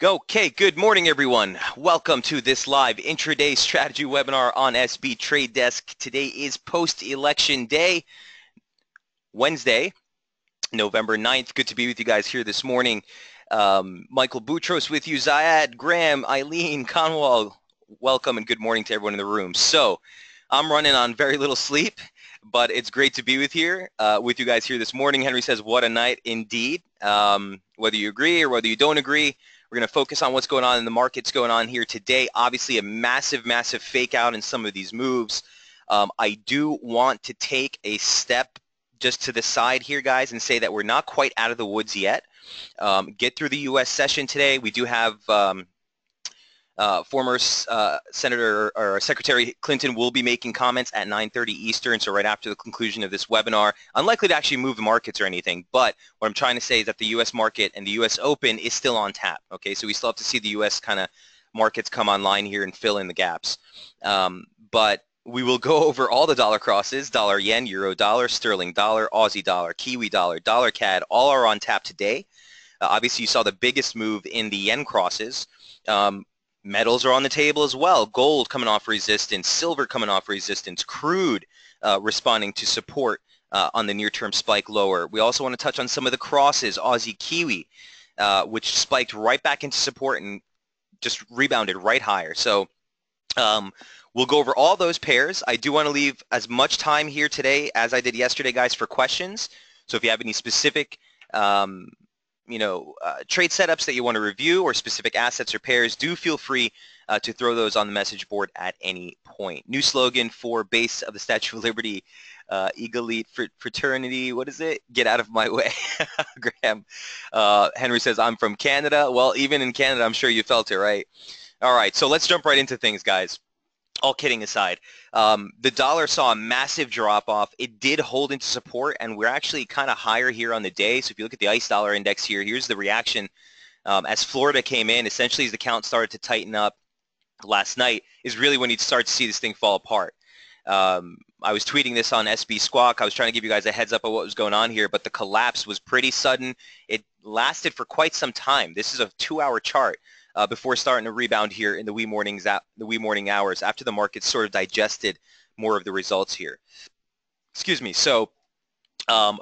Okay, good morning, everyone. Welcome to this live intraday strategy webinar on SB Trade Desk. Today is post-election day, Wednesday, November 9th. Good to be with you guys here this morning. Michael Boutros with you, Zayad, Graham, Eileen, Conwall. Welcome and good morning to everyone in the room. So I'm running on very little sleep, but it's great to be with you guys here this morning. Henry says, what a night indeed. Whether you agree or whether you don't agree, we're going to focus on what's going on in the markets going on here today. Obviously, a massive, massive fake out in some of these moves. I do want to take a step just to the side here, guys, and say that we're not quite out of the woods yet. Get through the U.S. session today. We do have former Senator or Secretary Clinton will be making comments at 9:30 Eastern, so right after the conclusion of this webinar. Unlikely to actually move the markets or anything, but what I'm trying to say is that the U.S. market and the U.S. Open is still on tap. Okay, so we still have to see the U.S. kind of markets come online here and fill in the gaps. But we will go over all the dollar crosses: dollar yen, euro dollar, sterling dollar, Aussie dollar, Kiwi dollar, dollar CAD. All are on tap today. Obviously, you saw the biggest move in the yen crosses. Metals are on the table as well. Gold coming off resistance, silver coming off resistance, crude responding to support on the near-term spike lower. We also want to touch on some of the crosses. Aussie Kiwi, which spiked right back into support and just rebounded right higher. So we'll go over all those pairs. I do want to leave as much time here today as I did yesterday, guys, for questions. So if you have any specific trade setups that you want to review or specific assets or pairs, do feel free to throw those on the message board at any point. New slogan for base of the Statue of Liberty, Eagle Fraternity. What is it? Get out of my way. Graham. Henry says, I'm from Canada. Well, even in Canada, I'm sure you felt it, right? All right, so let's jump right into things, guys. All kidding aside, the dollar saw a massive drop-off. It did hold into support, and we're actually kind of higher here on the day. So if you look at the ICE dollar index here, here's the reaction as Florida came in. Essentially, as the count started to tighten up last night, is really when you'd start to see this thing fall apart. I was tweeting this on SB Squawk. I was trying to give you guys a heads up of what was going on here, but the collapse was pretty sudden. It lasted for quite some time. This is a 2-hour chart. Before starting to rebound here in the wee morning hours after the market sort of digested more of the results here. Excuse me. So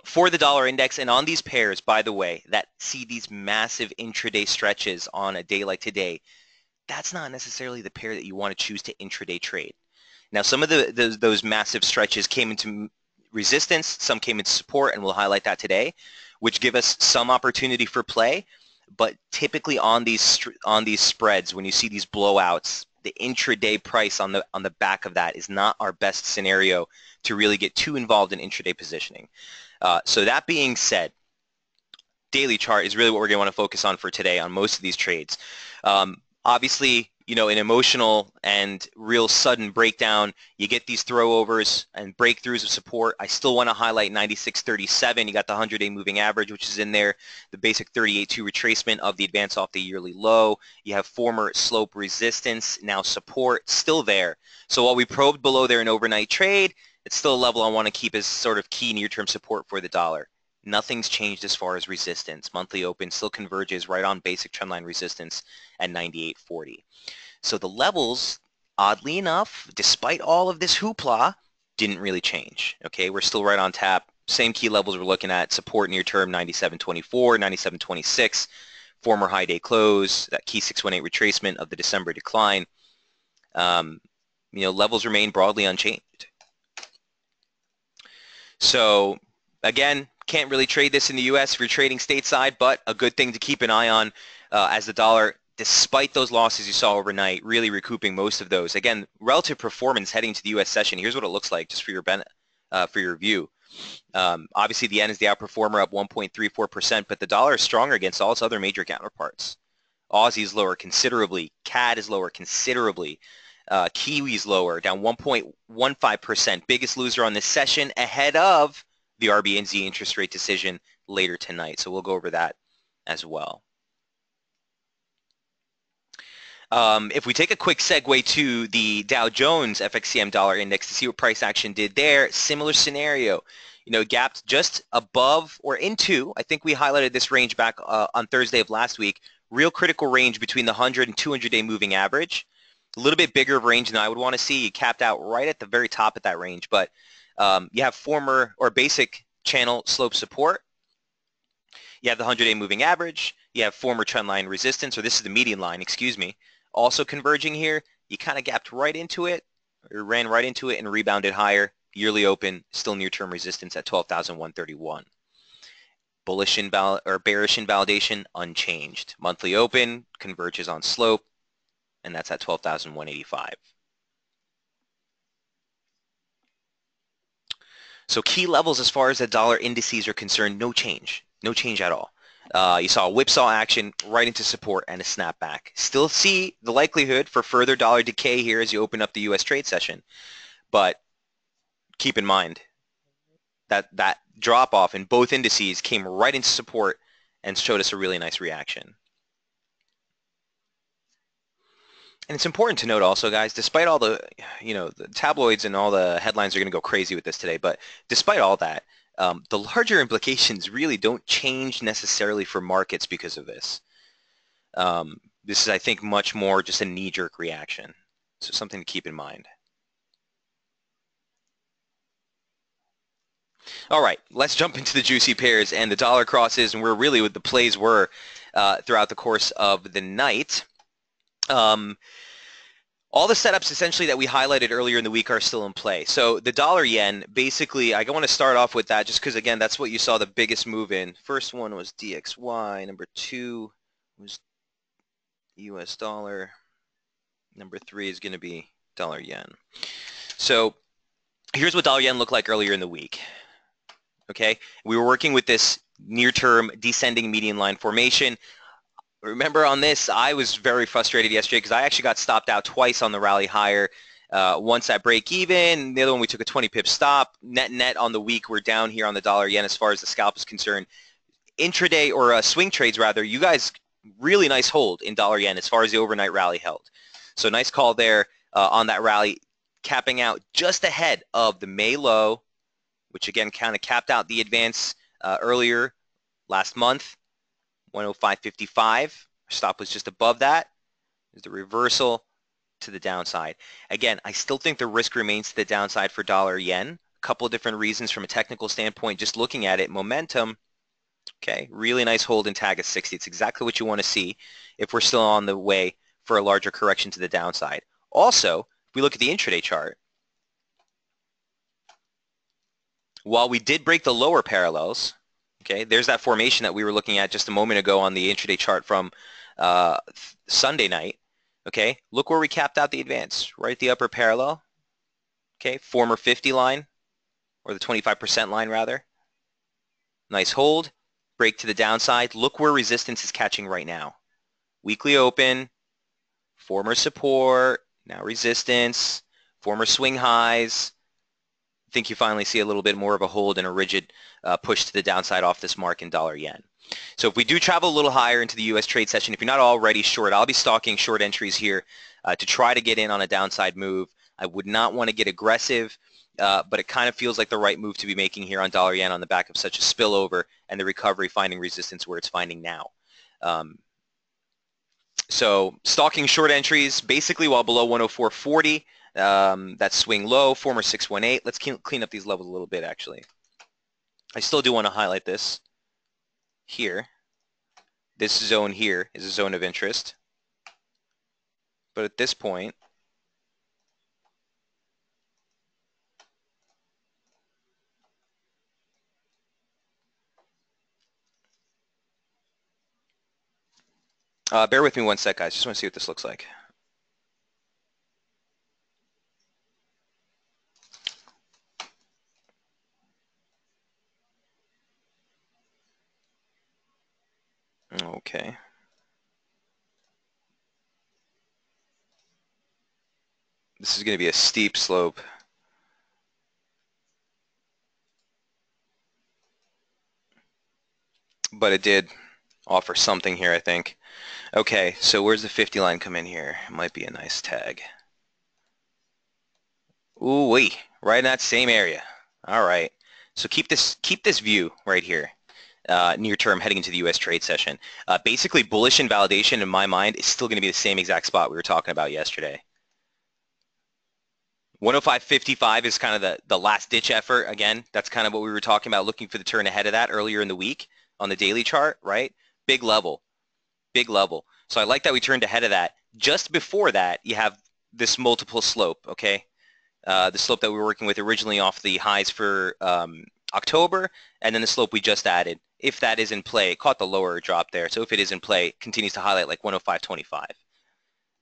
for the dollar index and on these pairs, by the way, that see these massive intraday stretches on a day like today, that's not necessarily the pair that you want to choose to intraday trade. Now, some of those massive stretches came into resistance, some came into support, and we'll highlight that today, which give us some opportunity for play. But typically on these spreads, when you see these blowouts, the intraday price on the back of that is not our best scenario to really get too involved in intraday positioning. So that being said, daily chart is really what we're going to want to focus on for today on most of these trades. Obviously, an emotional and real sudden breakdown, you get these throwovers and breakthroughs of support. I still want to highlight 96.37. You got the 100-day moving average, which is in there, the basic 38.2 retracement of the advance off the yearly low. You have former slope resistance, now support, still there. So while we probed below there in overnight trade, it's still a level I want to keep as sort of key near-term support for the dollar. Nothing's changed as far as resistance. Monthly open still converges right on basic trendline resistance at 98.40. So the levels, oddly enough, despite all of this hoopla, didn't really change. Okay, we're still right on tap. Same key levels we're looking at. Support near term 97.24, 97.26. Former high day close, that key 618 retracement of the December decline. Levels remain broadly unchanged. So again, can't really trade this in the U.S. if you're trading stateside, but a good thing to keep an eye on as the dollar, despite those losses you saw overnight, really recouping most of those. Again, relative performance heading to the U.S. session, here's what it looks like just for your view. Obviously, the yen is the outperformer, up 1.34%, but the dollar is stronger against all its other major counterparts. Aussie is lower considerably. CAD is lower considerably. Kiwi is lower, down 1.15%. Biggest loser on this session, ahead of the RBNZ interest rate decision later tonight. So we'll go over that as well. If we take a quick segue to the Dow Jones FXCM dollar index to see what price action did there, similar scenario. Gapped just above or into, I think we highlighted this range back on Thursday of last week, real critical range between the 100 and 200-day moving average. A little bit bigger of a range than I would want to see. You capped out right at the very top of that range, but you have former or basic channel slope support. You have the 100-day moving average. You have former trendline resistance, or this is the median line, excuse me, also converging here. You kind of gapped right into it, or ran right into it and rebounded higher. Yearly open, still near-term resistance at 12,131. Bullish or bearish invalidation, unchanged. Monthly open, converges on slope, and that's at 12,185. So key levels as far as the dollar indices are concerned, no change. No change at all. You saw a whipsaw action right into support and a snapback. Still see the likelihood for further dollar decay here as you open up the U.S. trade session. But keep in mind that that drop-off in both indices came right into support and showed us a really nice reaction. And it's important to note also, guys, despite all the, the tabloids and all the headlines are going to go crazy with this today, but despite all that, the larger implications really don't change necessarily for markets because of this. This is, I think, much more just a knee-jerk reaction. So something to keep in mind. All right, let's jump into the juicy pairs and the dollar crosses, and where really what the plays were throughout the course of the night. All the setups essentially that we highlighted earlier in the week are still in play. So the dollar yen, basically, I want to start off with that just because, again, that's what you saw the biggest move in. First one was DXY. Number 2 was US dollar. Number 3 is going to be dollar yen. So here's what dollar yen looked like earlier in the week. Okay, we were working with this near-term descending median line formation. Remember on this, I was very frustrated yesterday because I actually got stopped out twice on the rally higher. Once at break even, the other one we took a 20 pip stop. Net on the week, we're down here on the dollar yen as far as the scalp is concerned. Intraday or swing trades rather, you guys really nice hold in dollar yen as far as the overnight rally held. So nice call there on that rally, capping out just ahead of the May low, which again kind of capped out the advance earlier last month. 105.55. Stop was just above that. There's the reversal to the downside. Again, I still think the risk remains to the downside for dollar yen. A couple of different reasons from a technical standpoint. Just looking at it, momentum. Okay, really nice hold and tag at 60. It's exactly what you want to see if we're still on the way for a larger correction to the downside. Also, if we look at the intraday chart, while we did break the lower parallels, okay, there's that formation that we were looking at just a moment ago on the intraday chart from Sunday night. Okay, look where we capped out the advance, right at the upper parallel. Okay, former 50 line, or the 25% line rather. Nice hold, break to the downside. Look where resistance is catching right now. Weekly open, former support, now resistance, former swing highs. I think you finally see a little bit more of a hold and a rigid push to the downside off this mark in dollar yen. So if we do travel a little higher into the U.S. trade session, if you're not already short, I'll be stalking short entries here to try to get in on a downside move. I would not want to get aggressive, but it kind of feels like the right move to be making here on dollar yen on the back of such a spillover and the recovery finding resistance where it's finding now. So stalking short entries basically while below 104.40. That swing low, former 618. Let's clean up these levels a little bit, actually. I still do want to highlight this here. This zone here is a zone of interest. But at this point, bear with me one sec, guys. Just want to see what this looks like. Okay. This is going to be a steep slope. But it did offer something here, I think. Okay, so where's the 50 line come in here? It might be a nice tag. Ooh-wee, right in that same area. All right. So keep this view right here. near term heading into the U.S. trade session. Basically, bullish invalidation in my mind is still going to be the same exact spot we were talking about yesterday. 105.55 is kind of the last ditch effort. Again, that's kind of what we were talking about, looking for the turn ahead of that earlier in the week on the daily chart, right? Big level, big level. So I like that we turned ahead of that. Just before that, you have this multiple slope, okay? The slope that we were working with originally off the highs for October, and then the slope we just added. If that is in play, it caught the lower drop there. So if it is in play, it continues to highlight like 105.25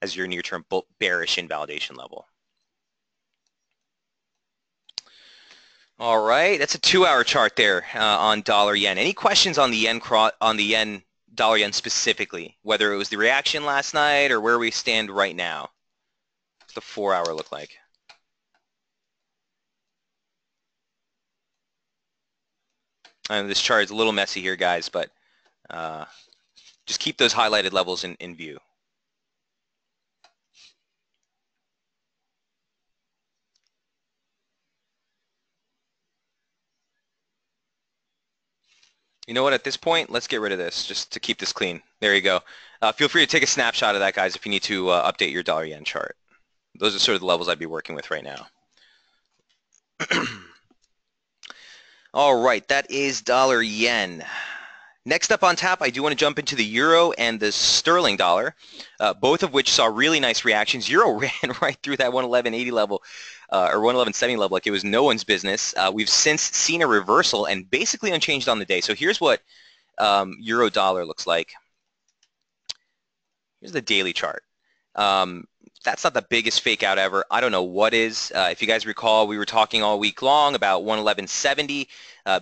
as your near-term bearish invalidation level. All right, that's a 2-hour chart there on dollar yen. Any questions on the yen dollar yen specifically, whether it was the reaction last night or where we stand right now? What's the 4-hour look like? And this chart is a little messy here, guys, but just keep those highlighted levels in view. You know what, at this point, let's get rid of this just to keep this clean. There you go. Feel free to take a snapshot of that, guys, if you need to update your dollar yen chart. Those are sort of the levels I'd be working with right now. All right, that is dollar yen. Next up on tap, I do want to jump into the euro and the sterling dollar, both of which saw really nice reactions. Euro ran right through that 111.80 level or 111.70 level like it was no one's business. We've since seen a reversal and basically unchanged on the day. So here's what euro dollar looks like. Here's the daily chart. That's not the biggest fake out ever. I don't know what is. If you guys recall, we were talking all week long about 111.70,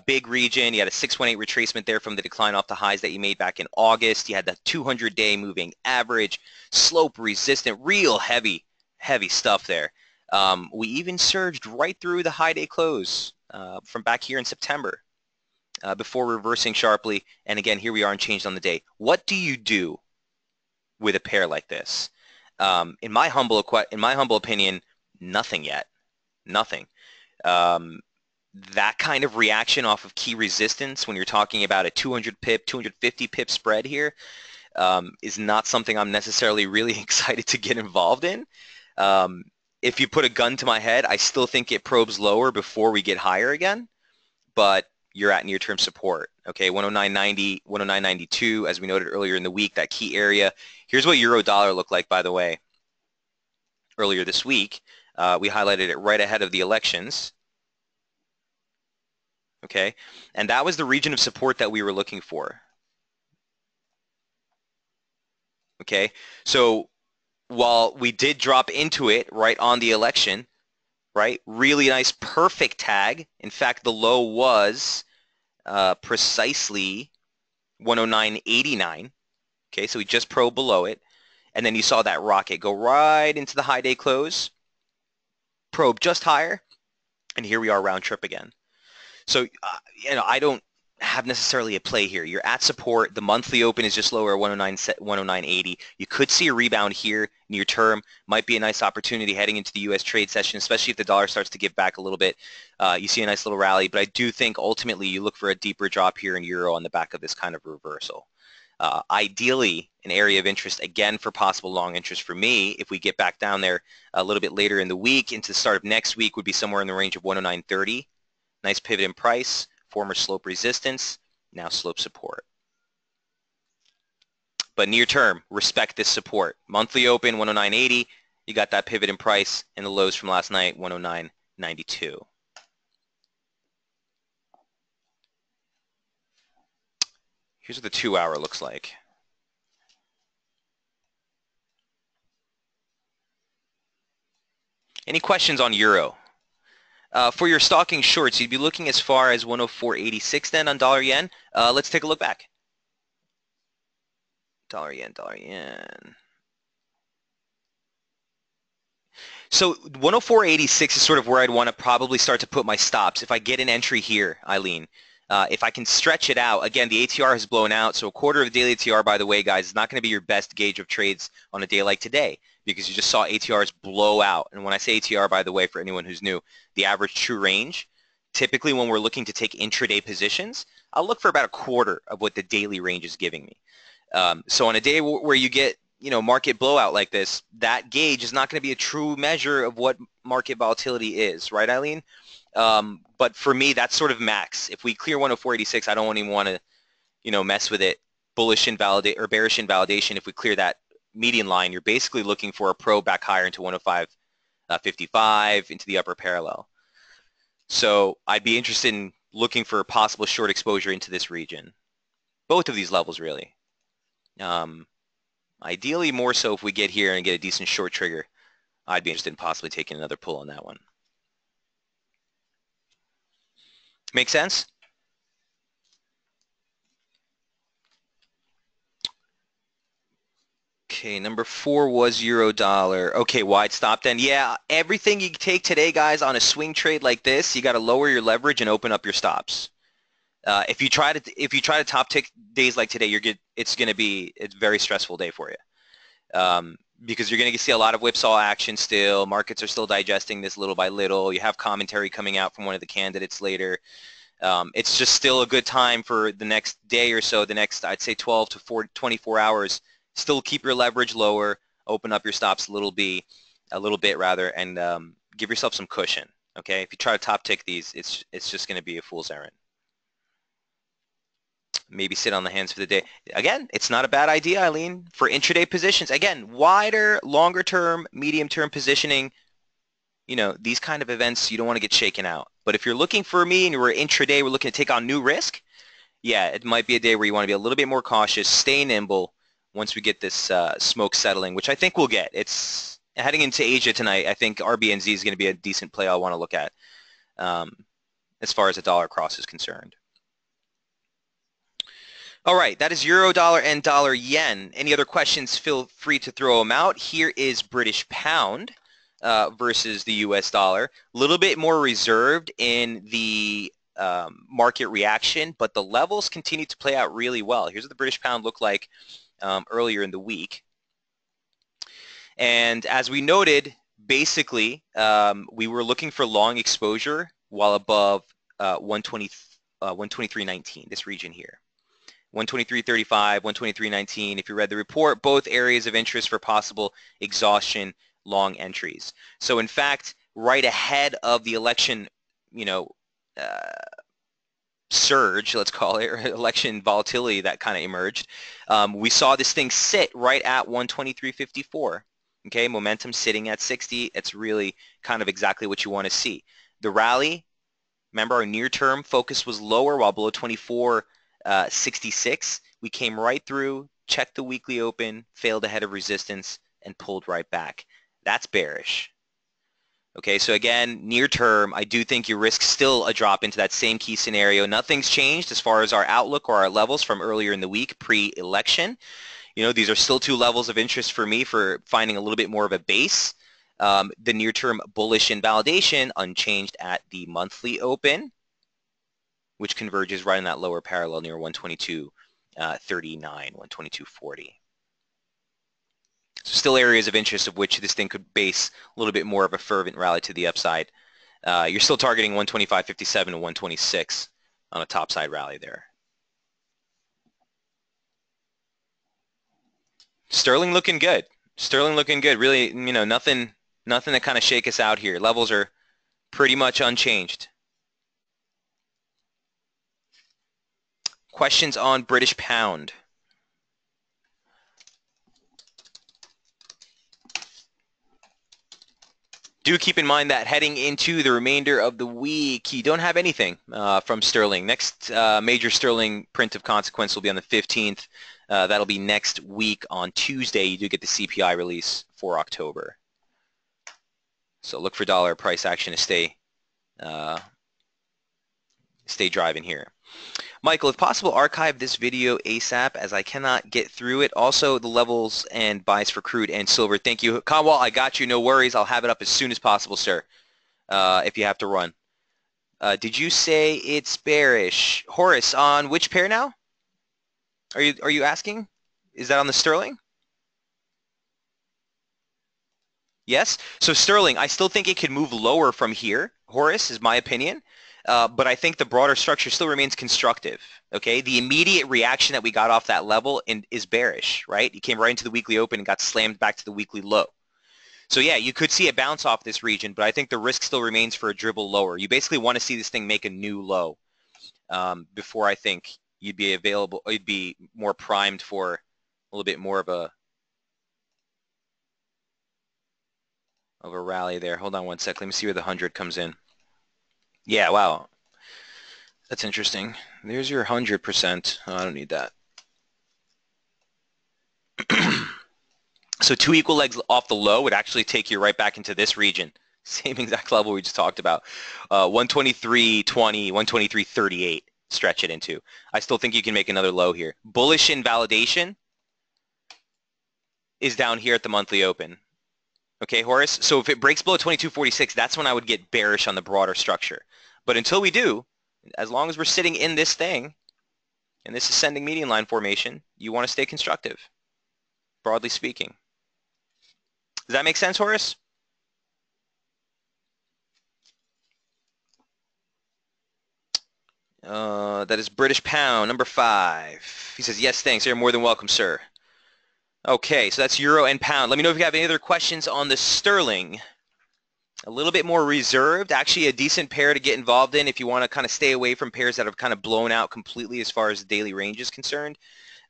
big region. You had a 618 retracement there from the decline off the highs that you made back in August. You had the 200-day moving average, slope resistant, real heavy stuff there. We even surged right through the high day close from back here in September before reversing sharply. And again, here we are unchanged on the day. What do you do with a pair like this? In my humble opinion, nothing yet. Nothing. That kind of reaction off of key resistance when you're talking about a 200 pip, 250 pip spread here is not something I'm necessarily really excited to get involved in. If you put a gun to my head, I still think it probes lower before we get higher again, but you're at near-term support. Okay, 109.90, 109.92, as we noted earlier in the week, that key area. Here's what euro dollar looked like, by the way, earlier this week. We highlighted it right ahead of the elections. Okay, and that was the region of support that we were looking for. Okay, so while we did drop into it right on the election, right, really nice, perfect tag. In fact, the low was precisely 109.89. Okay, so we just probed below it, and then you saw that rocket go right into the high day close, probe just higher, and here we are round trip again. So you know, I don't have necessarily a play here. You're at support. The monthly open is just lower, 109.80. You could see a rebound here near term. Might be a nice opportunity heading into the U.S. trade session, especially if the dollar starts to give back a little bit. You see a nice little rally, but I do think ultimately you look for a deeper drop here in euro on the back of this kind of reversal. Ideally, an area of interest, again, for possible long interest for me, if we get back down there a little bit later in the week into the start of next week, would be somewhere in the range of 109.30. Nice pivot in price, former slope resistance, now slope support. But near term, respect this support. Monthly open, 109.80. You got that pivot in price, and the lows from last night, 109.92. Here's what the 2-hour looks like. Any questions on euro? For your stalking shorts, you'd be looking as far as 104.86 then on dollar yen. Let's take a look back. Dollar yen, dollar yen. So 104.86 is sort of where I'd want to probably start to put my stops. If I get an entry here, Eileen, if I can stretch it out, again, the ATR has blown out. So a quarter of the daily ATR, by the way, guys, is not going to be your best gauge of trades on a day like today because you just saw ATRs blow out. And when I say ATR, by the way, for anyone who's new, the average true range typically when we're looking to take intraday positions, I'll look for about a quarter of what the daily range is giving me. So on a day where you get, market blowout like this, that gauge is not going to be a true measure of what market volatility is, right, Eileen? But for me, that's sort of max. If we clear 104.86, I don't even want to, mess with it. Bullish invalidate or bearish invalidation. If we clear that median line, you're basically looking for a probe back higher into 105.55 into the upper parallel. So I'd be interested in looking for possible short exposure into this region. Both of these levels, really. Ideally, more so if we get here and get a decent short trigger, I'd be interested in possibly taking another pull on that one. Make sense? Okay, number 4 was euro dollar. Okay, wide stop then. Yeah, everything you take today, guys, on a swing trade like this, you got to lower your leverage and open up your stops. If you try to top tick days like today, it's going to be a very stressful day for you. Because you're going to see a lot of whipsaw action still. Markets are still digesting this little by little. You have commentary coming out from one of the candidates later. It's just still a good time for the next day or so, the next, I'd say 12 to 24 hours. Still keep your leverage lower, open up your stops a little bit, and give yourself some cushion. Okay, if you try to top tick these, it's just going to be a fool's errand. Maybe sit on the hands for the day. Again, it's not a bad idea, Eileen, for intraday positions. Again, wider, longer term, medium term positioning. These kind of events, you don't want to get shaken out. But if you're looking for me and we're intraday, we're looking to take on new risk, yeah, it might be a day where you want to be a little bit more cautious, stay nimble once we get this smoke settling, which I think we'll get. It's heading into Asia tonight. I think RBNZ is going to be a decent play I'll want to look at as far as the dollar cross is concerned. All right, that is euro dollar and dollar yen. Any other questions, feel free to throw them out. Here is British pound versus the US dollar. A little bit more reserved in the market reaction, but the levels continue to play out really well. Here's what the British pound looked like earlier in the week. And as we noted, basically, we were looking for long exposure while above 123.19, this region here. 123.35, 123.19. If you read the report, both areas of interest for possible exhaustion long entries. So in fact, right ahead of the election, surge, let's call it, or election volatility that kind of emerged, we saw this thing sit right at 123.54. Okay, momentum sitting at 60. It's really kind of exactly what you want to see. The rally, remember our near-term focus was lower while below 24.66. We came right through, checked the weekly open, failed ahead of resistance, and pulled right back. That's bearish. Okay, so again, near term, I do think you risk still a drop into that same key scenario. Nothing's changed as far as our outlook or our levels from earlier in the week pre-election. These are still two levels of interest for me for finding a little bit more of a base. The near-term bullish invalidation unchanged at the monthly open, which converges right in that lower parallel near 122.39, 122.40. So still areas of interest of which this thing could base a little bit more of a fervent rally to the upside. You're still targeting 125.57 to 126 on a topside rally there. Sterling looking good. Sterling looking good. Really, nothing to kind of shake us out here. Levels are pretty much unchanged. Questions on British pound? Do keep in mind that heading into the remainder of the week, you don't have anything from sterling. Next major sterling print of consequence will be on the 15th. That'll be next week on Tuesday. You do get the CPI release for October. So look for dollar price action to stay driving here. Michael, if possible, archive this video ASAP as I cannot get through it. Also, the levels and buys for crude and silver. Thank you. Conwall, I got you. No worries. I'll have it up as soon as possible, sir, if you have to run. Did you say it's bearish? Horace, on which pair now? Are you asking? Is that on the sterling? Yes. So sterling, I still think it can move lower from here. Horace, is my opinion. but I think the broader structure still remains constructive. Okay, the immediate reaction that we got off that level is bearish, right? You came right into the weekly open and got slammed back to the weekly low. So yeah, you could see a bounce off this region, but I think the risk still remains for a dribble lower. You basically want to see this thing make a new low before I think you'd be more primed for a little bit more of a rally there. Hold on one sec. Let me see where the 100 comes in. Yeah, wow. That's interesting. There's your 100%. Oh, I don't need that. So 2 equal legs off the low would actually take you right back into this region. Same exact level we just talked about. 123.20, 123.38 stretch it into. I still think you can make another low here. Bullish invalidation is down here at the monthly open. Okay, Horace? So if it breaks below 22.46, that's when I would get bearish on the broader structure. But until we do, as long as we're sitting in this thing, in this ascending median line formation, you want to stay constructive, broadly speaking. Does that make sense, Horace? That is British pound, number 5. He says, yes, thanks. You're more than welcome, sir. Okay, so that's euro and pound. Let me know if you have any other questions on the sterling. A little bit more reserved, actually a decent pair to get involved in if you want to kind of stay away from pairs that have kind of blown out completely as far as the daily range is concerned.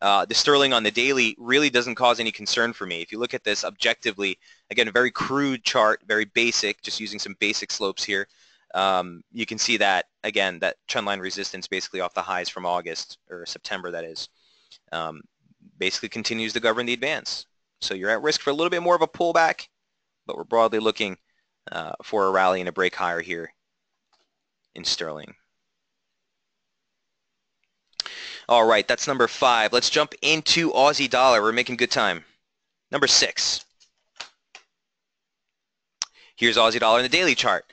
The sterling on the daily really doesn't cause any concern for me. If you look at this objectively, again, a very crude chart, very basic, just using some basic slopes here. You can see that, again, that trendline resistance basically off the highs from August, or September, that is, basically continues to govern the advance. So you're at risk for a little bit more of a pullback, but we're broadly looking for a rally and a break higher here in sterling. All right, that's number 5. Let's jump into Aussie dollar. We're making good time. Number 6. Here's Aussie dollar in the daily chart.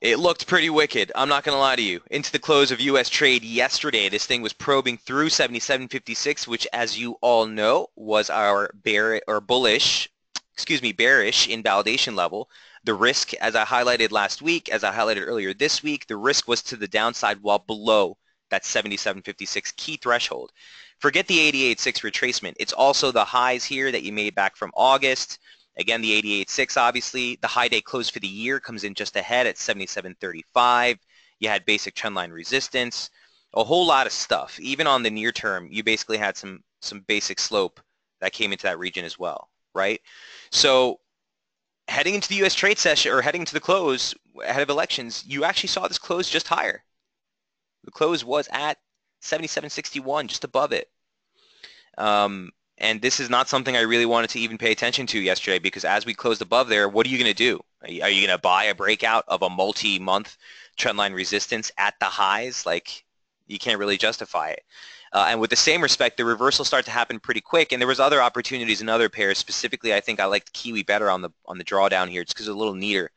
It looked pretty wicked. I'm not going to lie to you. Into the close of U.S. trade yesterday, this thing was probing through 77.56, which, as you all know, was our bearish invalidation level. The risk, as I highlighted last week, as I highlighted earlier this week, the risk was to the downside while below that 77.56 key threshold. Forget the 88.6 retracement. It's also the highs here that you made back from August. Again, the 88.6, obviously. The high day close for the year comes in just ahead at 77.35. You had basic trendline resistance, a whole lot of stuff. Even on the near term, you basically had some basic slope that came into that region as well, right? So heading into the U.S. trade session, or heading to the close ahead of elections, you actually saw this close just higher. The close was at 77.61, just above it. And this is not something I really wanted to even pay attention to yesterday, because as we closed above there, what are you going to do? Are you going to buy a breakout of a multi-month trendline resistance at the highs? Like, you can't really justify it. And with the same respect, the reversal started to happen pretty quick, and there was other opportunities in other pairs. Specifically, I think I liked Kiwi better on the drawdown here, just because it's a little neater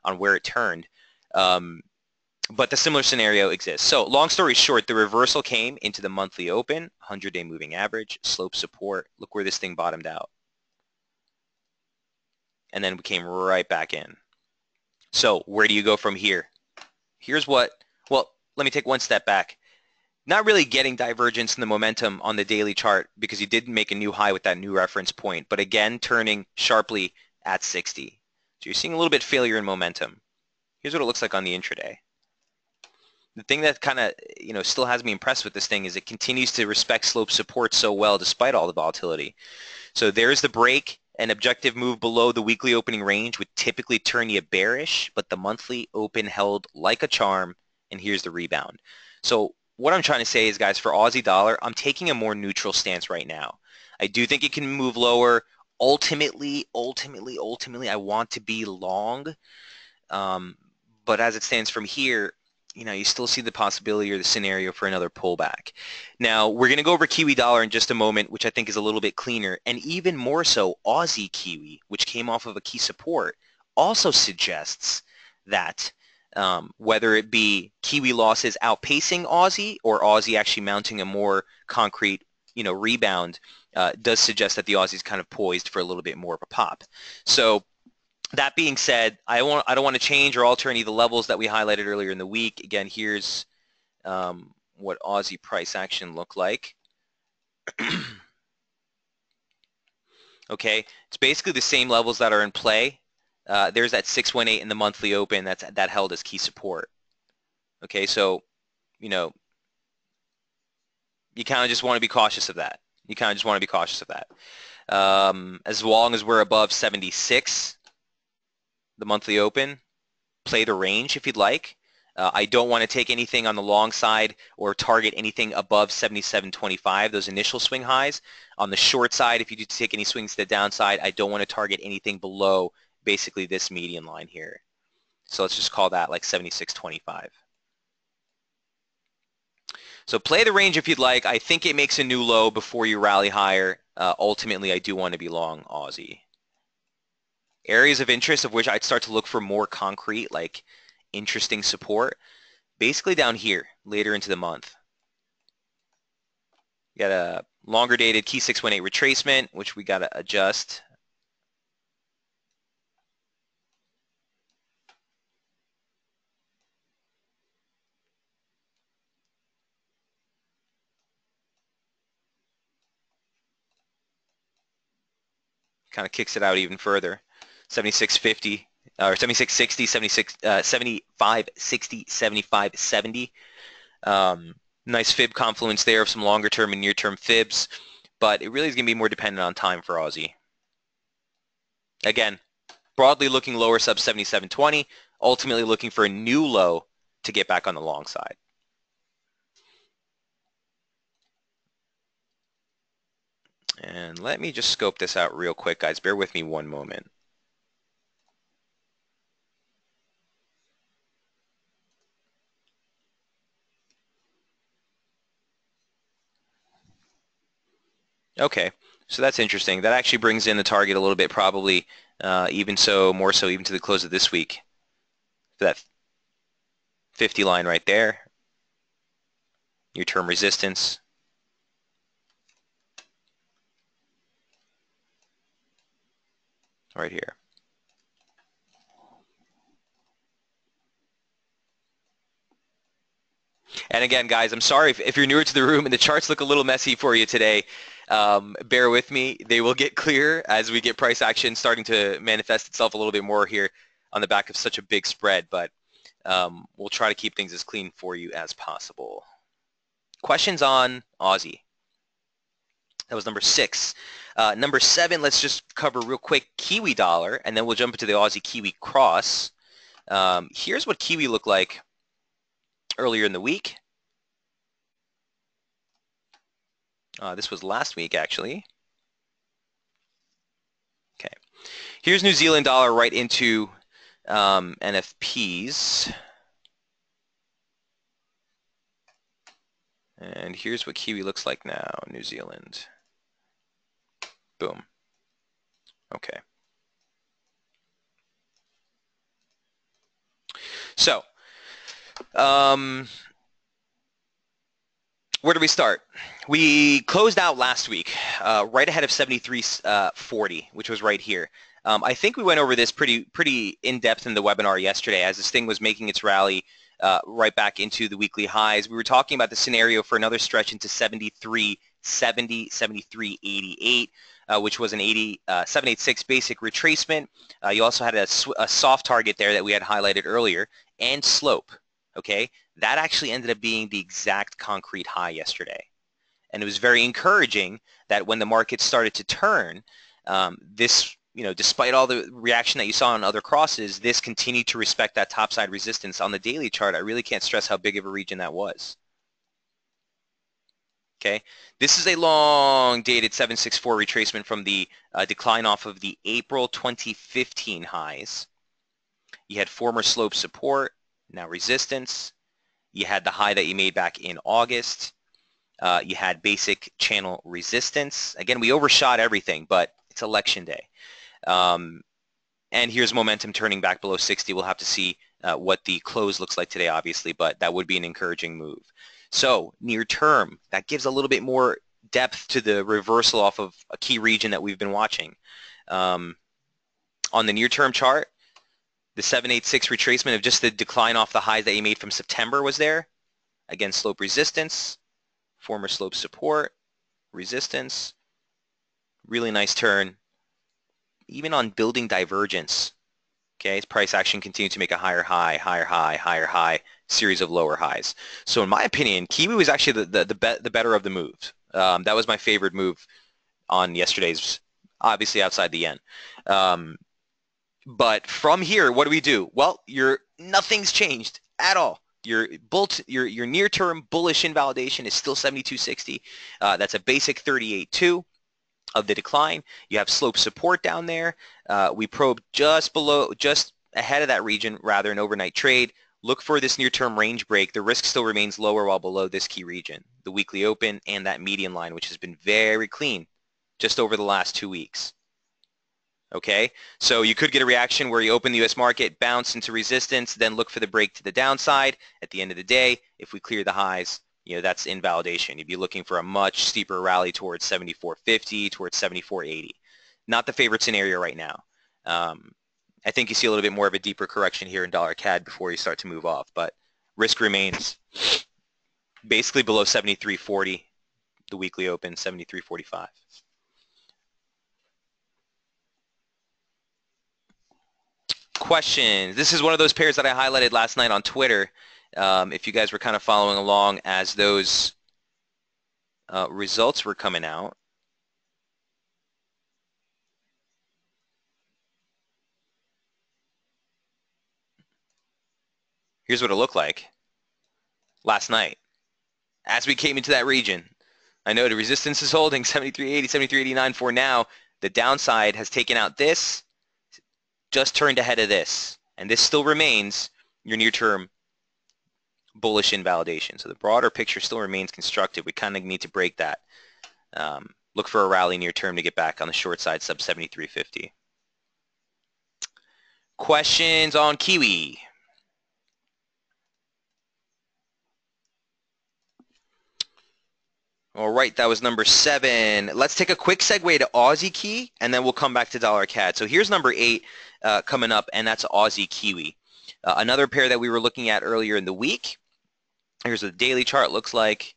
on where it turned. But the similar scenario exists. So long story short, the reversal came into the monthly open, 100-day moving average, slope support. Look where this thing bottomed out. And then we came right back in. So where do you go from here? Here's what, well, let me take one step back. Not really getting divergence in the momentum on the daily chart, because you did make a new high with that new reference point, but again, turning sharply at 60. So you're seeing a little bit failure in momentum. Here's what it looks like on the intraday. The thing that kind of, still has me impressed with this thing is it continues to respect slope support so well despite all the volatility. So there's the break. An objective move below the weekly opening range would typically turn you bearish, but the monthly open held like a charm, and here's the rebound. So what I'm trying to say is, guys, for Aussie dollar, I'm taking a more neutral stance right now. I do think it can move lower. Ultimately, I want to be long. But as it stands from here, you still see the possibility or the scenario for another pullback. Now, we're going to go over Kiwi Dollar in just a moment, which I think is a little bit cleaner. And even more so, Aussie Kiwi, which came off of a key support, also suggests that whether it be Kiwi losses outpacing Aussie or Aussie actually mounting a more concrete, rebound, does suggest that the Aussie's kind of poised for a little bit more of a pop. So That being said, I don't want to change or alter any of the levels that we highlighted earlier in the week. Again, here's what Aussie price action looked like. Okay, it's basically the same levels that are in play. There's that 618 in the monthly open that held as key support. Okay, so you know you kind of just want to be cautious of that. You kind of just want to be cautious of that. As long as we're above 76, the monthly open, play the range if you'd like. I don't want to take anything on the long side or target anything above 77.25, those initial swing highs. On the short side, if you do take any swings to the downside, I don't want to target anything below basically this median line here. So let's just call that like 76.25. So play the range if you'd like. I think it makes a new low before you rally higher. Ultimately, I do want to be long Aussie. Areas of interest of which I'd start to look for more concrete, like interesting support, basically down here later into the month. You got a longer dated key 618 retracement, which we got to adjust. Kind of kicks it out even further. 76.50 or 76.60, 75.60, 75.70. Nice fib confluence there of some longer term and near term fibs, but it really is going to be more dependent on time for Aussie. Again, broadly looking lower sub 77.20, ultimately looking for a new low to get back on the long side. And let me just scope this out real quick, guys. Bear with me one moment. Okay, so that's interesting. That actually brings in the target a little bit, probably even so, more so even to the close of this week. That 50 line right there, your term resistance. Right here. And again, guys, I'm sorry if you're newer to the room and the charts look a little messy for you today. Bear with me. They will get clear as we get price action starting to manifest itself a little bit more here on the back of such a big spread, but we'll try to keep things as clean for you as possible. Questions on Aussie? That was number 6. Number 7, let's just cover real quick Kiwi Dollar, and then we'll jump into the Aussie Kiwi cross. Here's what Kiwi looked like earlier in the week. This was last week, actually. Okay. Here's New Zealand dollar right into NFPs. And here's what Kiwi looks like now, New Zealand. Boom. Okay. So, where do we start? We closed out last week right ahead of 73.40, which was right here. I think we went over this pretty in-depth in the webinar yesterday as this thing was making its rally right back into the weekly highs. We were talking about the scenario for another stretch into 73.70, 73.88, which was an 786 basic retracement. You also had a soft target there that we had highlighted earlier, and slope. Okay, that actually ended up being the exact concrete high yesterday. And it was very encouraging that when the market started to turn, this, despite all the reaction that you saw on other crosses, this continued to respect that topside resistance on the daily chart. I really can't stress how big of a region that was. Okay, this is a long dated 764 retracement from the decline off of the April 2015 highs. You had former slope support, now resistance. You had the high that you made back in August. You had basic channel resistance. Again, we overshot everything, but it's election day. And here's momentum turning back below 60. We'll have to see what the close looks like today, obviously, but that would be an encouraging move. So near term, that gives a little bit more depth to the reversal off of a key region that we've been watching. On the near-term chart, the 786 retracement of just the decline off the highs that you made from September was there. Again, slope resistance, former slope support, resistance, really nice turn. Even on building divergence, okay, price action continued to make a higher high, higher high, higher high, series of lower highs. So in my opinion, Kiwi was actually the better of the moves. That was my favorite move on yesterday's, obviously outside the yen. But from here, what do we do? Well, nothing's changed at all. Your near-term bullish invalidation is still 72.60. That's a basic 38.2 of the decline. You have slope support down there. We probed just ahead of that region, rather an overnight trade. Look for this near-term range break. The risk still remains lower while below this key region, the weekly open and that median line, which has been very clean just over the last 2 weeks. Okay, so you could get a reaction where you open the U.S. market, bounce into resistance, then look for the break to the downside. At the end of the day, if we clear the highs, that's invalidation. You'd be looking for a much steeper rally towards 74.50, towards 74.80. Not the favorite scenario right now. I think you see a little bit more of a deeper correction here in dollar CAD before you start to move off, but risk remains basically below 73.40, the weekly open, 73.45. Questions. This is one of those pairs that I highlighted last night on Twitter. If you guys were kind of following along as those results were coming out. Here's what it looked like last night as we came into that region. I know the resistance is holding 73.80, 73.89 for now. The downside has taken out this, just turned ahead of this, and this still remains your near-term bullish invalidation. So the broader picture still remains constructive. We kind of need to break that. Look for a rally near term to get back on the short side, sub 73.50. Questions on Kiwi? All right, that was number 7. Let's take a quick segue to Aussie Key, and then we'll come back to dollar CAD. So here's number 8 coming up, and that's Aussie Kiwi. Another pair that we were looking at earlier in the week. Here's what the daily chart looks like.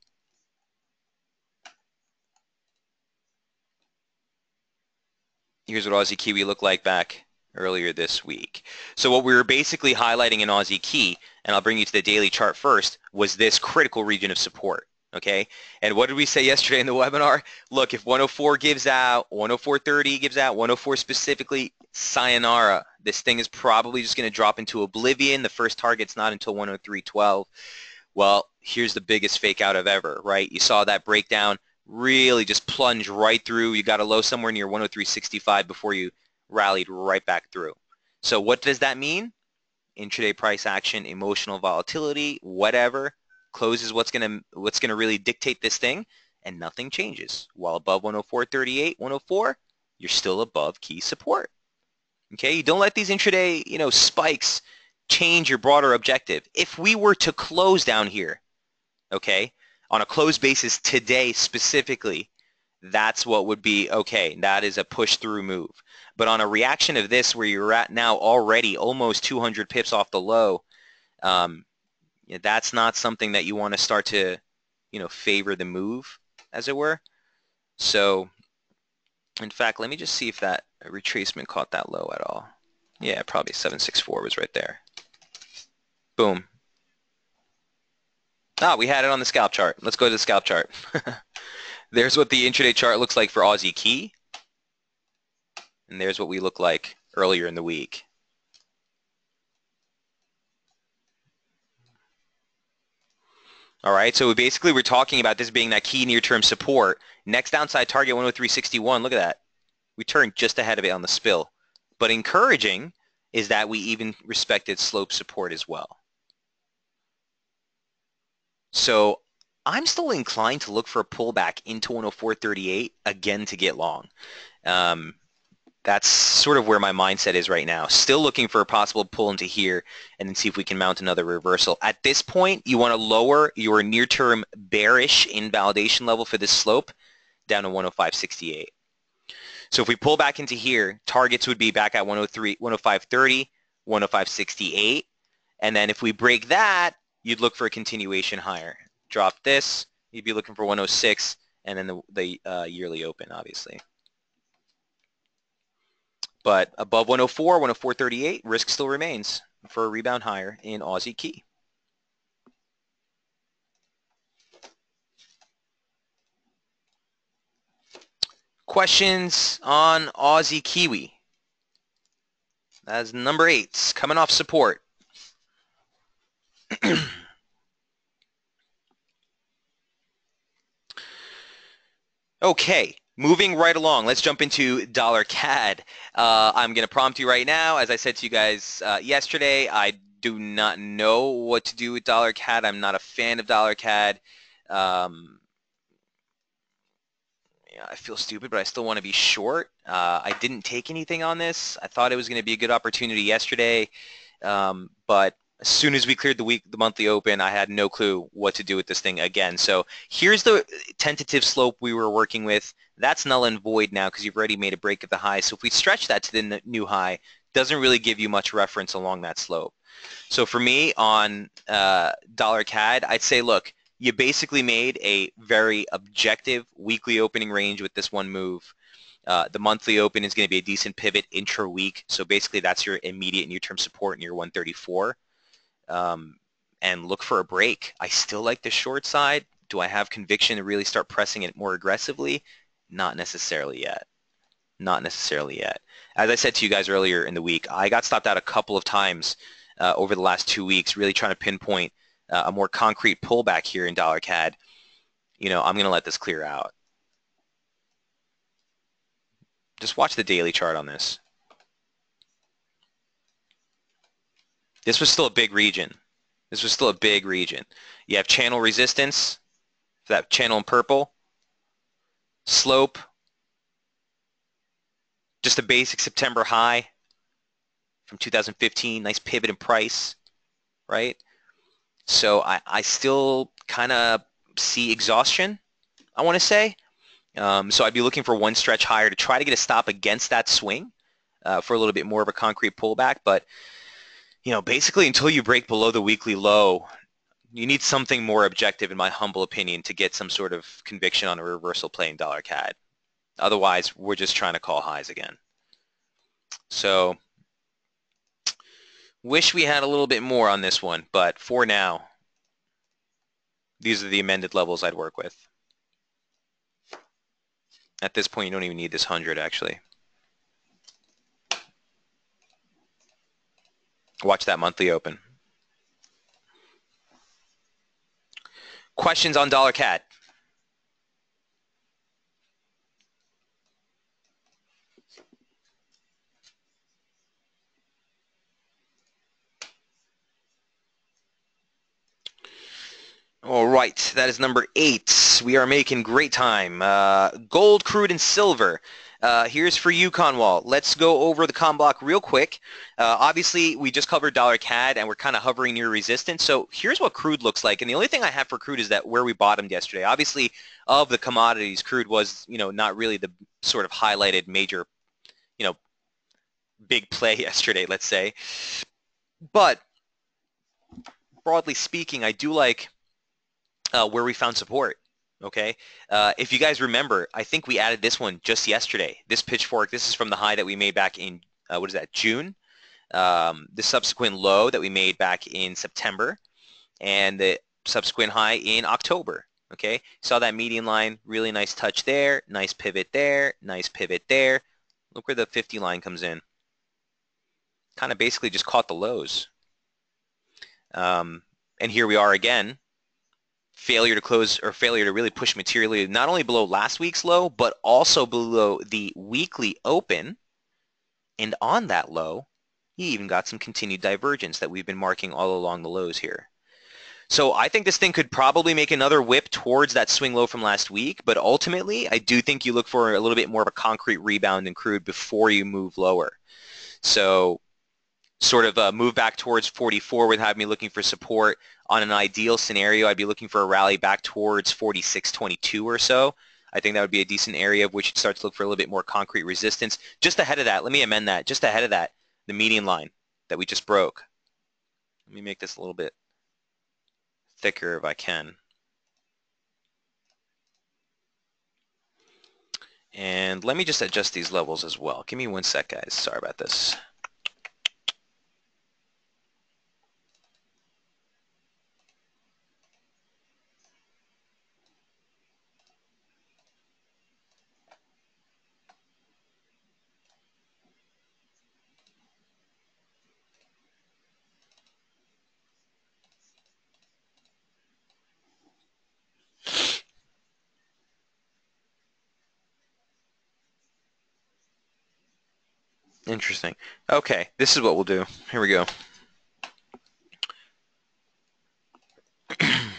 Here's what Aussie Kiwi looked like back earlier this week. So what we were basically highlighting in Aussie Key, and I'll bring you to the daily chart first, was this critical region of support. Okay, and what did we say yesterday in the webinar? Look, if 104 gives out, 104.30 gives out, 104 specifically, sayonara. This thing is probably just going to drop into oblivion. The first target's not until 103.12. Well, here's the biggest fake out of ever, right? You saw that breakdown really just plunge right through. You got a low somewhere near 103.65 before you rallied right back through. So what does that mean? Intraday price action, emotional volatility, whatever. Close is what's gonna really dictate this thing, and nothing changes. While above 104.38, 104, you're still above key support. Okay, you don't let these intraday spikes change your broader objective. If we were to close down here, okay, on a close basis today specifically, that's what would be okay. That is a push through move. But on a reaction of this, where you're at now already almost 200 pips off the low, that's not something that you want to start to, favor the move, as it were. So, in fact, let me just see if that retracement caught that low at all. Yeah, probably 764 was right there. Boom. Ah, we had it on the scalp chart. Let's go to the scalp chart. There's what the intraday chart looks like for Aussie Key. And there's what we look like earlier in the week. All right, so basically we're talking about this being that key near-term support. Next downside target 103.61. Look at that. We turned just ahead of it on the spill. But encouraging is that we even respected slope support as well. So I'm still inclined to look for a pullback into 104.38 again to get long. That's sort of where my mindset is right now. Still looking for a possible pull into here and then see if we can mount another reversal. At this point, you want to lower your near-term bearish invalidation level for this slope down to 105.68. So if we pull back into here, targets would be back at 103, 105.30, 105.68. And then if we break that, you'd look for a continuation higher. Drop this, you'd be looking for 106, and then the yearly open, obviously. But above 104, 104.38, risk still remains for a rebound higher in Aussie Key. Questions on Aussie Kiwi? That's number 8, coming off support. Okay, moving right along, let's jump into dollar CAD. I'm going to prompt you right now. As I said to you guys yesterday, I do not know what to do with dollar CAD. I'm not a fan of dollar CAD. Yeah, I feel stupid, but I still want to be short. I didn't take anything on this. I thought it was going to be a good opportunity yesterday, but as soon as we cleared the monthly open, I had no clue what to do with this thing again. So here's the tentative slope we were working with. That's null and void now because you've already made a break of the high. So if we stretch that to the new high, doesn't really give you much reference along that slope. So for me on dollar CAD, I'd say, look, you basically made a very objective weekly opening range with this one move. The monthly open is going to be a decent pivot intra-week. So basically that's your immediate near-term support near 134. And look for a break. I still like the short side. Do I have conviction to really start pressing it more aggressively? Not necessarily yet. Not necessarily yet. As I said to you guys earlier in the week, I got stopped out a couple of times over the last 2 weeks, really trying to pinpoint a more concrete pullback here in dollar CAD. You know, I'm going to let this clear out. Just watch the daily chart on this. This was still a big region. This was still a big region. You have channel resistance, that channel in purple, slope, just a basic September high from 2015, nice pivot in price, right? So I still kind of see exhaustion, I want to say. So I'd be looking for one stretch higher to try to get a stop against that swing for a little bit more of a concrete pullback. But, you know, basically until you break below the weekly low, you need something more objective, in my humble opinion, to get some sort of conviction on a reversal play in dollar CAD. Otherwise, we're just trying to call highs again. So wish we had a little bit more on this one, but for now, these are the amended levels I'd work with. At this point, you don't even need this 100, actually. Watch that monthly open. Questions on dollar CAD? All right, that is number 8. We are making great time. Gold, crude, and silver. Here's for you, Conwall. Let's go over the com block real quick. Obviously, we just covered dollar CAD, and we're kind of hovering near resistance. So here's what crude looks like. And the only thing I have for crude is that where we bottomed yesterday. Obviously, of the commodities, crude was, you know, not really the sort of highlighted major, you know, big play yesterday, let's say. But broadly speaking, I do like where we found support. Okay, if you guys remember, I think we added this one just yesterday. This pitchfork, this is from the high that we made back in, what is that, June? The subsequent low that we made back in September, and the subsequent high in October. Okay, saw that median line, really nice touch there, nice pivot there, nice pivot there. Look where the 50 line comes in. Kind of basically just caught the lows. And here we are again. Failure to close, or failure to really push materially not only below last week's low, but also below the weekly open. And on that low, you even got some continued divergence that we've been marking all along the lows here. So I think this thing could probably make another whip towards that swing low from last week, but ultimately I do think you look for a little bit more of a concrete rebound in crude before you move lower. So sort of a move back towards 44 would have me looking for support. On an ideal scenario, I'd be looking for a rally back towards 46.22 or so. I think that would be a decent area of which it starts to look for a little bit more concrete resistance. Just ahead of that, let me amend that. Just ahead of that, the median line that we just broke. Let me make this a little bit thicker if I can. And let me just adjust these levels as well. Give me 1 sec, guys. Sorry about this. Interesting. Okay, this is what we'll do. Here we go. And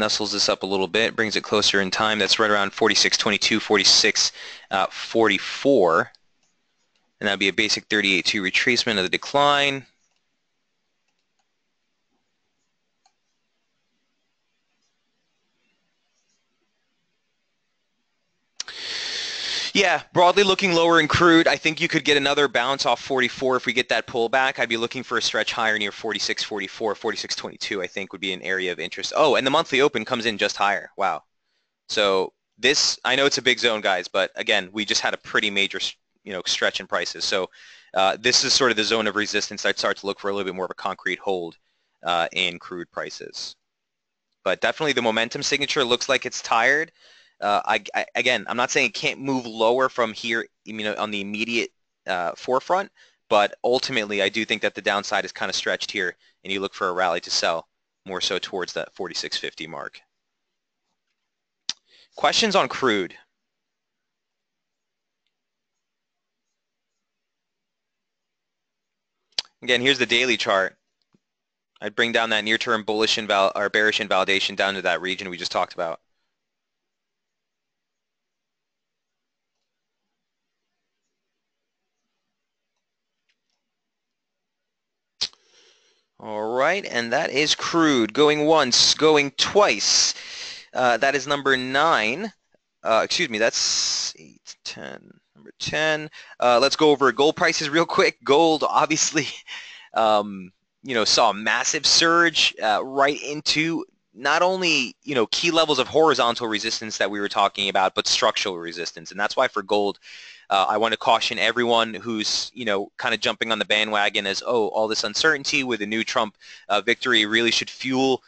nuzzles this up a little bit, brings it closer in time. That's right around 46.22, 46.44. And that'd be a basic 38.2 retracement of the decline. Yeah, broadly looking lower in crude. I think you could get another bounce off 44 if we get that pullback. I'd be looking for a stretch higher near 46.44, 46.22 I think would be an area of interest. Oh, and the monthly open comes in just higher. Wow. So this, I know it's a big zone, guys, but again, we just had a pretty major, stretch in prices. So this is sort of the zone of resistance. I'd start to look for a little bit more of a concrete hold in crude prices. But definitely the momentum signature looks like it's tired. Again, I'm not saying it can't move lower from here, on the immediate forefront, but ultimately I do think that the downside is kind of stretched here, and you look for a rally to sell more so towards that 46.50 mark. Questions on crude? Again, here's the daily chart. I'd bring down that near-term bullish or bearish invalidation down to that region we just talked about. All right, and that is crude. Going once, going twice. That is number 9. Excuse me, that's 8, 10. Number 10. Let's go over gold prices real quick. Gold, obviously, saw a massive surge right into not only, key levels of horizontal resistance that we were talking about, but structural resistance. And that's why for gold, I want to caution everyone who's, kind of jumping on the bandwagon as, oh, all this uncertainty with a new Trump victory really should fuel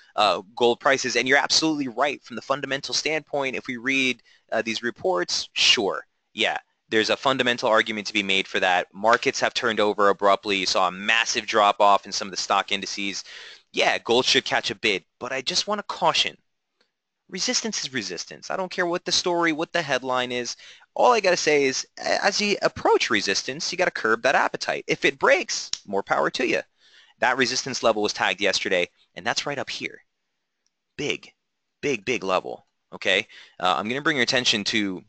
gold prices. And you're absolutely right. From the fundamental standpoint, if we read these reports, sure, yeah, there's a fundamental argument to be made for that. Markets have turned over abruptly. You saw a massive drop-off in some of the stock indices. Yeah, gold should catch a bid, but I just want to caution. Resistance is resistance. I don't care what the story, what the headline is. All I got to say is, as you approach resistance, you got to curb that appetite. If it breaks, more power to you. That resistance level was tagged yesterday, and that's right up here. Big, big, big level. Okay? I'm going to bring your attention to,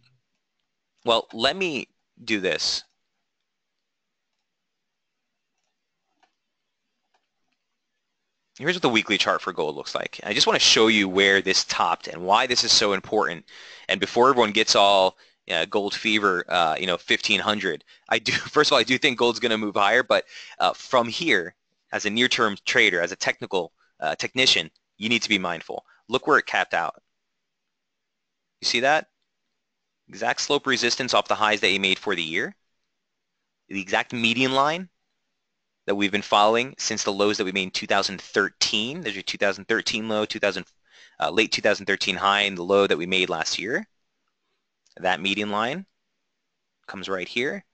well, let me do this. Here's what the weekly chart for gold looks like. I just want to show you where this topped and why this is so important. And before everyone gets all gold fever, 1500, first of all, I do think gold's going to move higher, but from here, as a near-term trader, as a technical technician, you need to be mindful. Look where it capped out. You see that? Exact slope resistance off the highs that you made for the year. The exact median line that we've been following since the lows that we made in 2013. There's your 2013 low, late 2013 high, and the low that we made last year. That median line comes right here.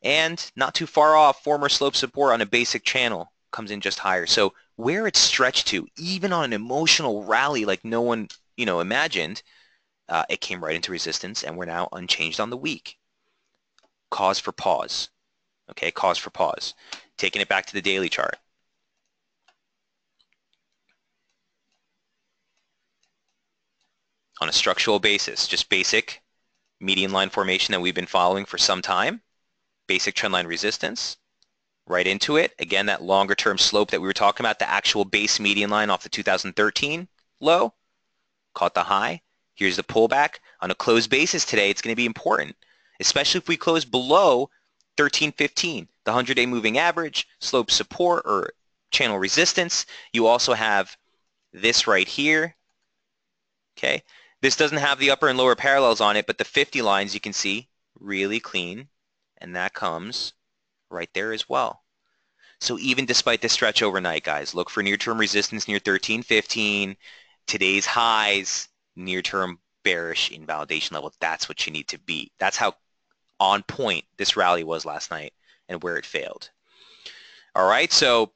And not too far off, former slope support on a basic channel comes in just higher. So where it's stretched to, even on an emotional rally like no one imagined, it came right into resistance, and we're now unchanged on the week. Cause for pause. Okay, cause for pause. Taking it back to the daily chart. On a structural basis, just basic median line formation that we've been following for some time. Basic trendline resistance. Right into it. Again, that longer term slope that we were talking about, the actual base median line off the 2013 low. Caught the high. Here's the pullback. On a closed basis today, it's going to be important, especially if we close below 1315, the 100-day moving average, slope support or channel resistance. You also have this right here. Okay. This doesn't have the upper and lower parallels on it, but the 50 lines you can see really clean, and that comes right there as well. So even despite the stretch overnight, guys, look for near-term resistance near 1315. Today's highs, near-term bearish invalidation level. That's what you need to beat. That's how on point this rally was last night and where it failed. All right, so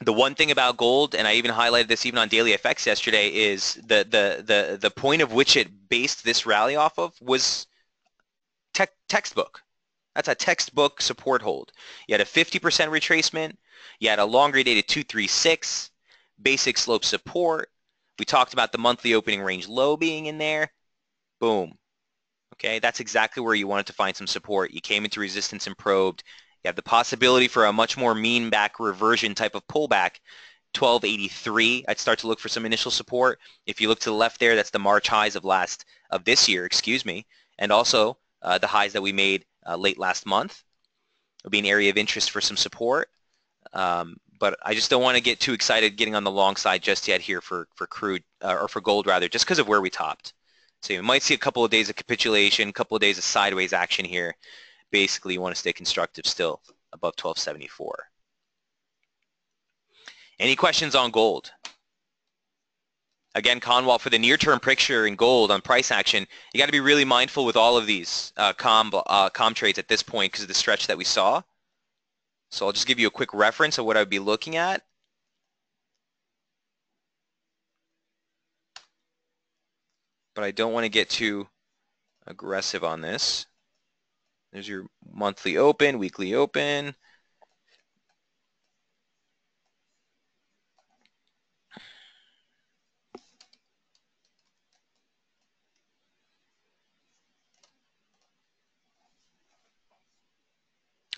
the one thing about gold, and I even highlighted this even on Daily FX yesterday, is the point of which it based this rally off of was textbook. That's a textbook support hold. You had a 50% retracement. You had a longer dated 236, basic slope support. We talked about the monthly opening range low being in there. Boom. Okay, that's exactly where you wanted to find some support. You came into resistance and probed. You have the possibility for a much more mean back reversion type of pullback. 1283, I'd start to look for some initial support. If you look to the left there, that's the March highs of this year, and also the highs that we made late last month. It'll be an area of interest for some support. But I just don't want to get too excited getting on the long side just yet here for crude, or for gold rather, just because of where we topped. So you might see a couple of days of capitulation, a couple of days of sideways action here. Basically, you want to stay constructive still above 1274. Any questions on gold? Again, Conwall, for the near-term picture in gold on price action, you got to be really mindful with all of these com trades at this point because of the stretch that we saw. So I'll just give you a quick reference of what I would be looking at. But I don't want to get too aggressive on this. There's your monthly open, weekly open.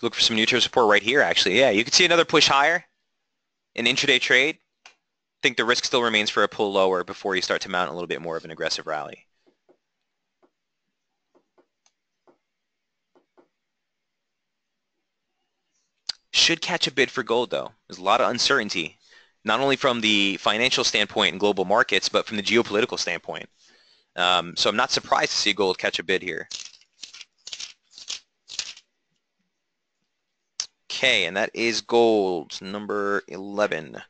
Look for some near-term support right here, actually. Yeah, you can see another push higher. An intraday trade. I think the risk still remains for a pull lower before you start to mount a little bit more of an aggressive rally. Should catch a bid for gold, though. There's a lot of uncertainty, not only from the financial standpoint in global markets, but from the geopolitical standpoint. So I'm not surprised to see gold catch a bid here. Okay, and that is gold, number 11.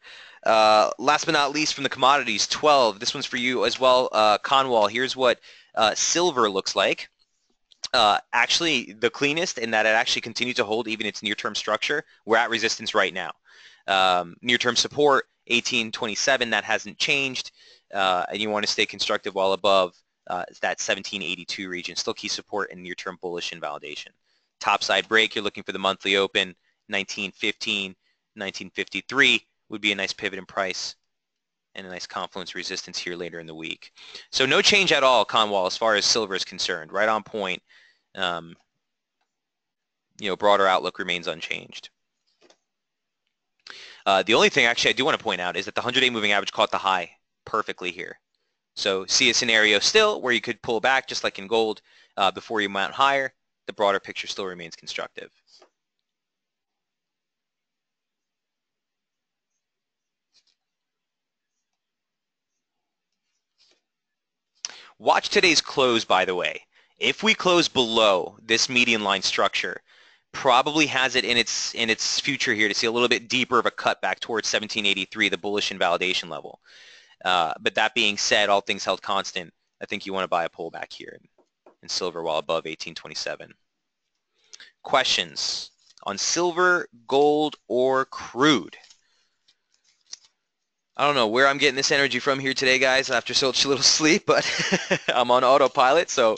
Last but not least from the commodities, 12. This one's for you as well, Conwall. Here's what silver looks like. Actually, the cleanest in that it actually continued to hold even its near-term structure. We're at resistance right now. Near-term support, 1827, that hasn't changed. And you want to stay constructive while above that 1782 region. Still key support and near-term bullish invalidation. Topside break, you're looking for the monthly open. 1915, 1953 would be a nice pivot in price and a nice confluence resistance here later in the week. So no change at all, Conwall, as far as silver is concerned. Right on point. Broader outlook remains unchanged. The only thing actually I do want to point out is that the 100-day moving average caught the high perfectly here. So see a scenario still where you could pull back just like in gold before you mount higher. The broader picture still remains constructive. Watch today's close, by the way. If we close below this median line structure, probably has it in its future here to see a little bit deeper of a cutback towards 1783, the bullish invalidation level. But that being said, all things held constant, I think you want to buy a pullback here in silver while above 1827. Questions on silver, gold, or crude? I don't know where I'm getting this energy from here today, guys, after such little sleep, but I'm on autopilot. So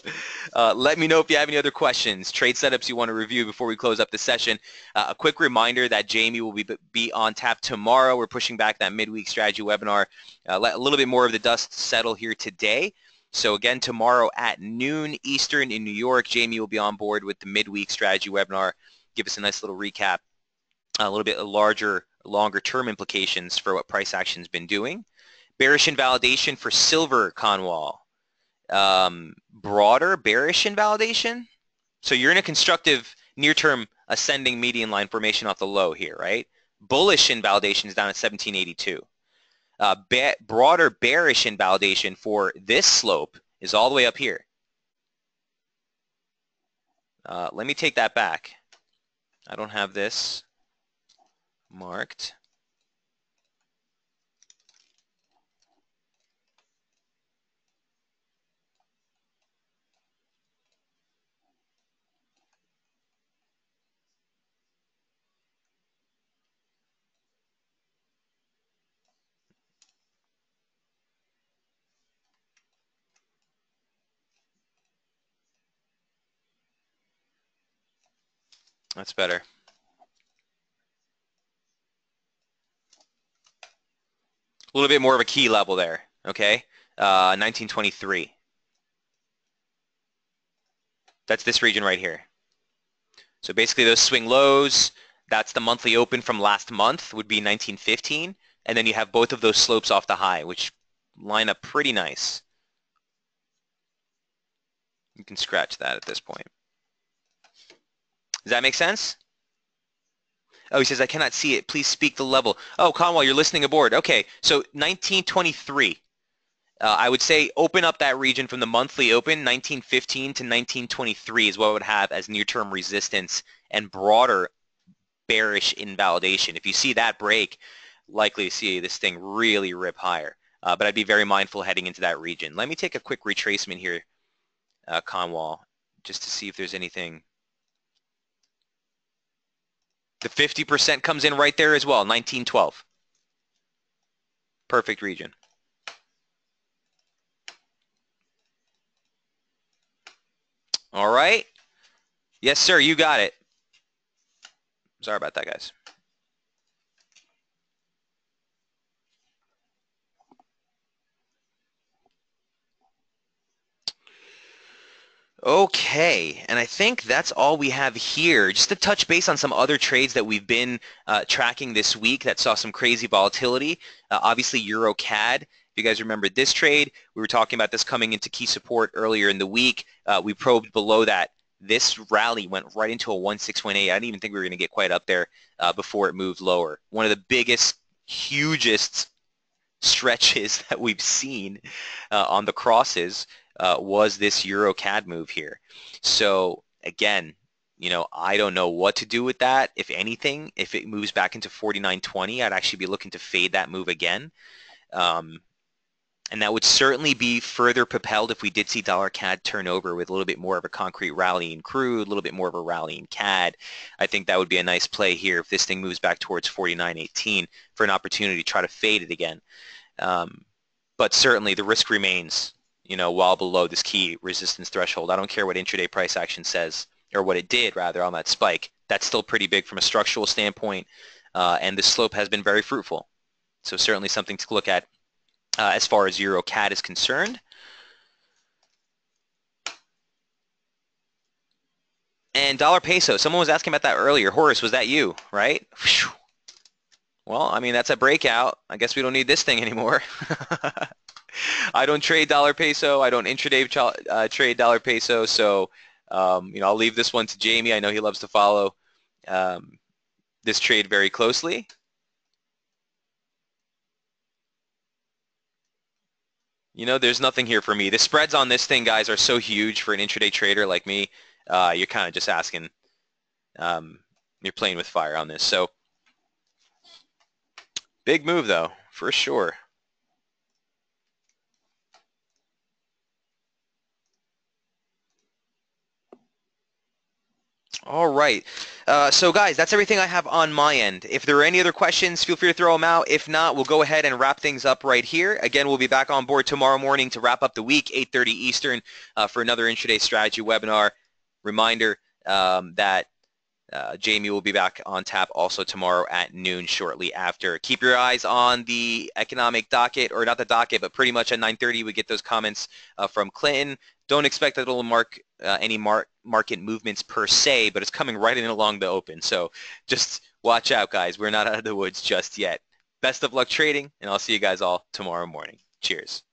let me know if you have any other questions, trade setups you want to review before we close up the session. A quick reminder that Jamie will be on tap tomorrow. We're pushing back that midweek strategy webinar. Let a little bit more of the dust settle here today. So again, tomorrow at noon Eastern in New York, Jamie will be on board with the midweek strategy webinar. Give us a nice little recap, a little bit larger, longer term implications for what price action's been doing. Bearish invalidation for silver, Conwall. Broader bearish invalidation. So you're in a constructive near-term ascending median line formation off the low here, right? Bullish invalidation is down at 1782. Broader bearish invalidation for this slope is all the way up here. Let me take that back. I don't have this marked. That's better. A little bit more of a key level there, okay? 1923. That's this region right here. So basically those swing lows, that's the monthly open from last month, would be 1915. And then you have both of those slopes off the high, which line up pretty nice. You can scratch that at this point. Does that make sense? Oh, he says, I cannot see it. Please speak the level. Oh, Conwell, you're listening aboard. Okay, so 1923. I would say open up that region from the monthly open, 1915 to 1923 is what I would have as near-term resistance and broader bearish invalidation. If you see that break, likely to see this thing really rip higher. But I'd be very mindful heading into that region. Let me take a quick retracement here, Conwall, just to see if there's anything. The 50% comes in right there as well, 1912. Perfect region. All right. Yes, sir, you got it. Sorry about that, guys. Okay, and I think that's all we have here. Just to touch base on some other trades that we've been tracking this week that saw some crazy volatility. Obviously, Euro CAD. If you guys remember this trade, we were talking about this coming into key support earlier in the week. We probed below that. This rally went right into a 1618. I didn't even think we were going to get quite up there before it moved lower. One of the biggest, hugest stretches that we've seen on the crosses was this Euro CAD move here. So again, you know, I don't know what to do with that. If anything, if it moves back into 49.20, I'd actually be looking to fade that move again. And that would certainly be further propelled if we did see dollar CAD turn over with a little bit more of a concrete rally in crude, a little bit more of a rally in CAD. I think that would be a nice play here if this thing moves back towards 49.18 for an opportunity to try to fade it again. But certainly the risk remains, you know, well below this key resistance threshold. I don't care what intraday price action says, or what it did rather on that spike. That's still pretty big from a structural standpoint, and the slope has been very fruitful. So certainly something to look at as far as Euro CAD is concerned. And dollar peso, someone was asking about that earlier. Horace, was that you, right? Whew. Well, I mean, that's a breakout. I guess we don't need this thing anymore. I don't trade dollar peso. I don't intraday trade dollar peso. So, you know, I'll leave this one to Jamie. I know he loves to follow this trade very closely. You know, there's nothing here for me. The spreads on this thing, guys, are so huge for an intraday trader like me. You're kind of just asking. You're playing with fire on this. So, big move, though, for sure. All right. So guys, that's everything I have on my end. If there are any other questions, feel free to throw them out. If not, we'll go ahead and wrap things up right here. Again, we'll be back on board tomorrow morning to wrap up the week, 8:30 Eastern, for another intraday strategy webinar. Reminder that Jamie will be back on tap also tomorrow at noon shortly after. Keep your eyes on the economic docket, or not the docket, but pretty much at 9:30 we get those comments from Clinton. Don't expect that it'll mark any market movements per se, but it's coming right in along the open. So just watch out, guys. We're not out of the woods just yet. Best of luck trading, and I'll see you guys all tomorrow morning. Cheers.